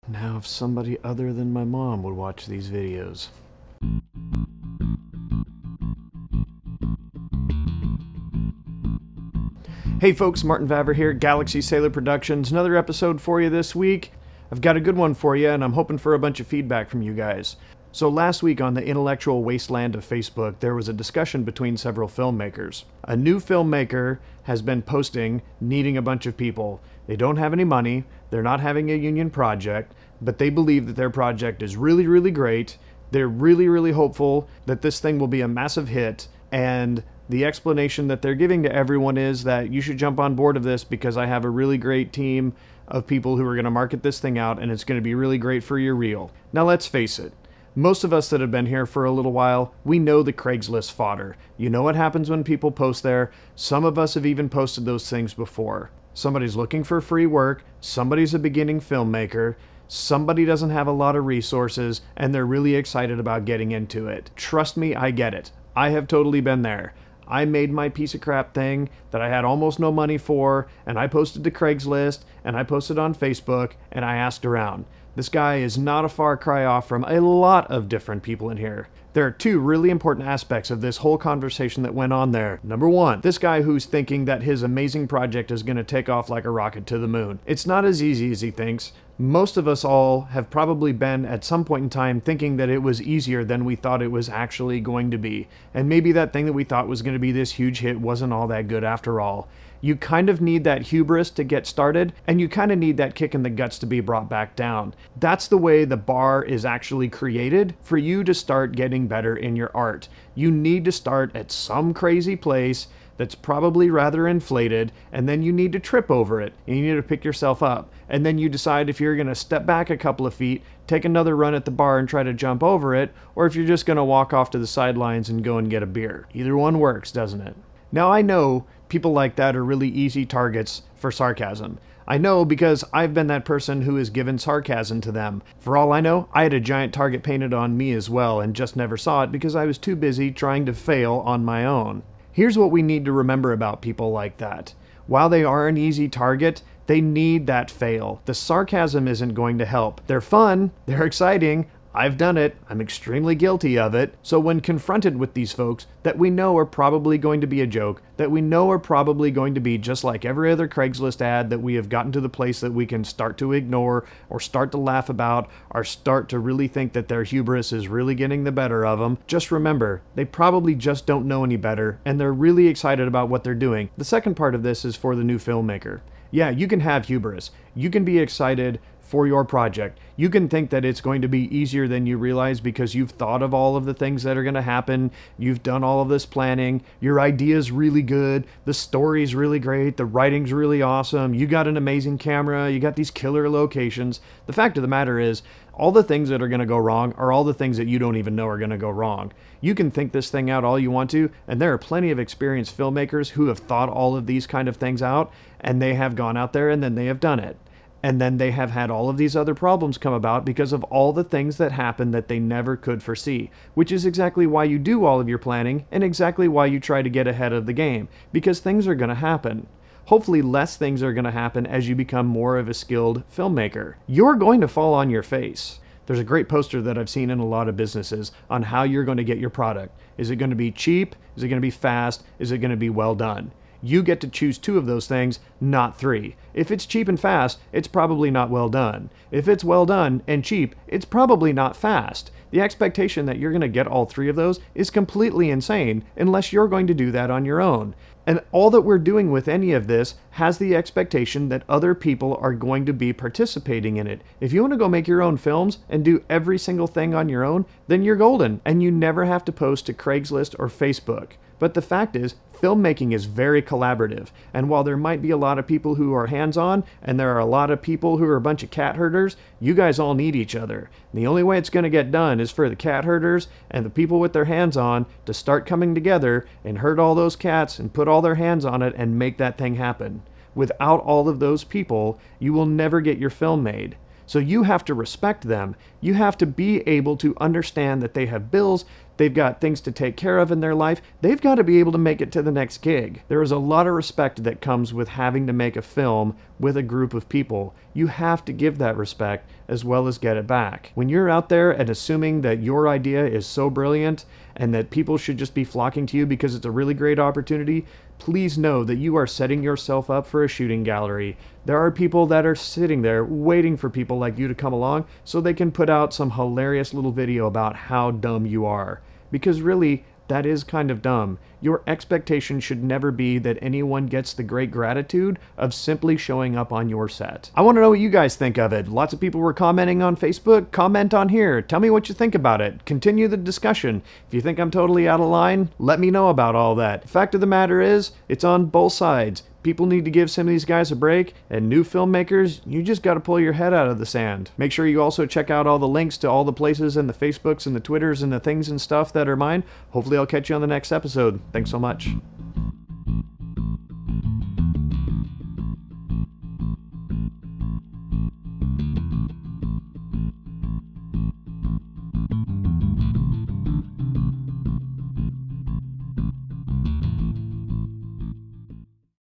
Now, if somebody other than my mom would watch these videos. Hey folks, Martin Vavra here, Galaxy Sailor Productions. Another episode for you this week. I've got a good one for you, and I'm hoping for a bunch of feedback from you guys. So last week on the intellectual wasteland of Facebook, there was a discussion between several filmmakers. A new filmmaker has been posting needing a bunch of people. They don't have any money, they're not having a union project, but they believe that their project is really, really great. They're really, really hopeful that this thing will be a massive hit, and the explanation that they're giving to everyone is that you should jump on board of this because I have a really great team of people who are going to market this thing out, and it's going to be really great for your reel. Now let's face it, most of us that have been here for a little while, we know the Craigslist fodder. You know what happens when people post there. Some of us have even posted those things before. Somebody's looking for free work, somebody's a beginning filmmaker, somebody doesn't have a lot of resources, and they're really excited about getting into it. Trust me, I get it. I have totally been there. I made my piece of crap thing that I had almost no money for, and I posted to Craigslist, and I posted on Facebook, and I asked around. This guy is not a far cry off from a lot of different people in here. There are two really important aspects of this whole conversation that went on there. Number one, this guy who's thinking that his amazing project is going to take off like a rocket to the moon. It's not as easy as he thinks. Most of us all have probably been at some point in time thinking that it was easier than we thought it was actually going to be. And maybe that thing that we thought was going to be this huge hit wasn't all that good after all. You kind of need that hubris to get started, and you kind of need that kick in the guts to be brought back down. That's the way the bar is actually created for you to start getting better in your art. You need to start at some crazy place that's probably rather inflated, and then you need to trip over it. You need to pick yourself up. And then you decide if you're going to step back a couple of feet, take another run at the bar and try to jump over it, or if you're just going to walk off to the sidelines and go and get a beer. Either one works, doesn't it? Now I know people like that are really easy targets for sarcasm. I know because I've been that person who has given sarcasm to them. For all I know, I had a giant target painted on me as well and just never saw it because I was too busy trying to fail on my own. Here's what we need to remember about people like that. While they are an easy target, they need that fail. The sarcasm isn't going to help. They're fun, they're exciting, I've done it, I'm extremely guilty of it. So when confronted with these folks that we know are probably going to be a joke, that we know are probably going to be just like every other Craigslist ad that we have gotten to the place that we can start to ignore or start to laugh about or start to really think that their hubris is really getting the better of them, just remember, they probably just don't know any better and they're really excited about what they're doing. The second part of this is for the new filmmaker. Yeah, you can have hubris. You can be excited for your project. You can think that it's going to be easier than you realize because you've thought of all of the things that are going to happen. You've done all of this planning. Your idea's really good. The story's really great. The writing's really awesome. You got an amazing camera. You got these killer locations. The fact of the matter is, all the things that are going to go wrong are all the things that you don't even know are going to go wrong. You can think this thing out all you want to, and there are plenty of experienced filmmakers who have thought all of these kind of things out, and they have gone out there and then they have done it. And then they have had all of these other problems come about because of all the things that happen that they never could foresee, which is exactly why you do all of your planning and exactly why you try to get ahead of the game, because things are going to happen. Hopefully less things are going to happen as you become more of a skilled filmmaker. You're going to fall on your face. There's a great poster that I've seen in a lot of businesses on how you're going to get your product. Is it going to be cheap? Is it going to be fast? Is it going to be well done? You get to choose two of those things, not three. If it's cheap and fast, it's probably not well done. If it's well done and cheap, it's probably not fast. The expectation that you're going to get all three of those is completely insane unless you're going to do that on your own. And all that we're doing with any of this has the expectation that other people are going to be participating in it. If you want to go make your own films and do every single thing on your own, then you're golden and you never have to post to Craigslist or Facebook. But the fact is, filmmaking is very collaborative, and while there might be a lot of people who are hands-on, and there are a lot of people who are a bunch of cat herders, you guys all need each other. And the only way it's going to get done is for the cat herders and the people with their hands on to start coming together and herd all those cats and put all their hands on it and make that thing happen. Without all of those people, you will never get your film made. So you have to respect them. You have to be able to understand that they have bills they've got things to take care of in their life. They've got to be able to make it to the next gig. There is a lot of respect that comes with having to make a film with a group of people. You have to give that respect as well as get it back. When you're out there and assuming that your idea is so brilliant and that people should just be flocking to you because it's a really great opportunity, please know that you are setting yourself up for a shooting gallery. There are people that are sitting there waiting for people like you to come along so they can put out some hilarious little video about how dumb you are. Because really, that is kind of dumb. Your expectation should never be that anyone gets the great gratitude of simply showing up on your set. I want to know what you guys think of it. Lots of people were commenting on Facebook. Comment on here. Tell me what you think about it. Continue the discussion. If you think I'm totally out of line, let me know about all that. Fact of the matter is, it's on both sides. People need to give some of these guys a break, and new filmmakers, you just got to pull your head out of the sand. Make sure you also check out all the links to all the places and the Facebooks and the Twitters and the things and stuff that are mine. Hopefully I'll catch you on the next episode. Thanks so much.